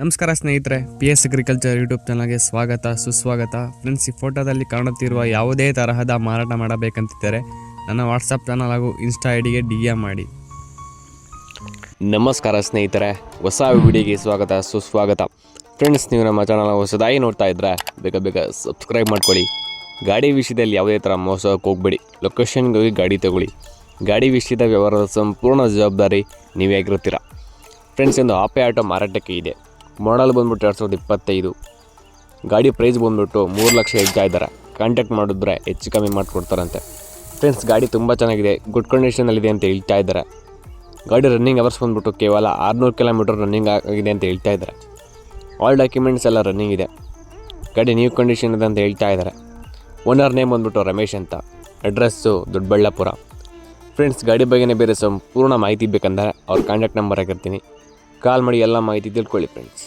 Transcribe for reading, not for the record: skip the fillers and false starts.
ನಮಸ್ಕಾರ ಸ್ನೇಹಿತರೆ, PS agriculture YouTube ಚಾನಲ್ಗೆ ಸ್ವಾಗತ ಸುಸ್ವಾಗತ. ಫ್ರೆಂಡ್ಸ್, ಈ ಫೋಟೋದಲ್ಲಿ ಕಾಣುತ್ತಿರುವ ಯಾವುದೇ ತರಹದ ಮಾರಾಟ ಮಾಡಬೇಕಂತಿದ್ದರೆ ನನ್ನ ವಾಟ್ಸಪ್ ಚಾನಲ್ ಹಾಗೂ ಇನ್ಸ್ಟಾ ಐಡಿಗೆ DM ಮಾಡಿ. ನಮಸ್ಕಾರ ಸ್ನೇಹಿತರೆ, ಹೊಸ ವಿಡಿಯೋಗೆ ಸ್ವಾಗತ ಸುಸ್ವಾಗತ. ಫ್ರೆಂಡ್ಸ್, ನೀವು ನಮ್ಮ ಚಾನಲ್ ಹೊಸದಾಗಿ ನೋಡ್ತಾ ಇದ್ದರೆ ಬೇಗ ಸಬ್ಸ್ಕ್ರೈಬ್ ಮಾಡ್ಕೊಳ್ಳಿ. ಗಾಡಿ ವಿಷಯದಲ್ಲಿ ಯಾವುದೇ ಥರ ಮೋಸಕ್ಕೆ ಹೋಗಬೇಡಿ. ಲೊಕೇಶನ್ಗೆ ಹೋಗಿ ಗಾಡಿ ತಗೊಳ್ಳಿ. ಗಾಡಿ ವಿಷಯದ ವ್ಯವಹಾರದ ಸಂಪೂರ್ಣ ಜವಾಬ್ದಾರಿ ನೀವೇ ಆಗಿರ್ತೀರ. ಫ್ರೆಂಡ್ಸ್, ಒಂದು ಆಪೆ ಆಟೋ ಮಾರಾಟಕ್ಕೆ ಇದೆ. ಮಾಡಲ್ ಬಂದ್ಬಿಟ್ಟು 2025. ಗಾಡಿ ಪ್ರೈಸ್ ಬಂದ್ಬಿಟ್ಟು 3 ಲಕ್ಷ ಹೇಳ್ತಾ ಇದ್ದಾರೆ. ಕಾಂಟ್ಯಾಕ್ಟ್ ಮಾಡಿದ್ರೆ ಹೆಚ್ಚು ಕಮ್ಮಿ ಮಾಡಿಕೊಡ್ತಾರಂತೆ. ಫ್ರೆಂಡ್ಸ್, ಗಾಡಿ ತುಂಬ ಚೆನ್ನಾಗಿದೆ, ಗುಡ್ ಕಂಡೀಷನಲ್ಲಿದೆ ಅಂತ ಹೇಳ್ತಾ ಇದ್ದಾರೆ. ಗಾಡಿ ರನ್ನಿಂಗ್ ಅವರ್ಸ್ ಬಂದ್ಬಿಟ್ಟು ಕೇವಲ 600 ಕಿಲೋಮೀಟರ್ ರನ್ನಿಂಗ್ ಆಗಿದೆ ಅಂತ ಹೇಳ್ತಾ ಇದ್ದಾರೆ. ಆಲ್ ಡಾಕ್ಯುಮೆಂಟ್ಸ್ ಎಲ್ಲ ರನ್ನಿಂಗ್ ಇದೆ. ಗಾಡಿ ನ್ಯೂ ಕಂಡೀಷನ್ ಇದೆ ಅಂತ ಹೇಳ್ತಾ ಇದ್ದಾರೆ. ಓನರ್ ನೇಮ್ ಬಂದ್ಬಿಟ್ಟು ರಮೇಶ್ ಅಂತ. ಅಡ್ರೆಸ್ಸು ದೊಡ್ಡಬಳ್ಳಾಪುರ. ಫ್ರೆಂಡ್ಸ್, ಗಾಡಿ ಬಗ್ಗೆನೇ ಬೇರೆ ಸಂಪೂರ್ಣ ಮಾಹಿತಿ ಬೇಕಂದರೆ ಅವ್ರ ಕಾಂಟ್ಯಾಕ್ಟ್ ನಂಬರ್ ಆಗಿರ್ತೀನಿ. ಕಾಲ್ ಮಾಡಿ ಎಲ್ಲ ಮಾಹಿತಿ ತಿಳ್ಕೊಳ್ಳಿ ಫ್ರೆಂಡ್ಸ್.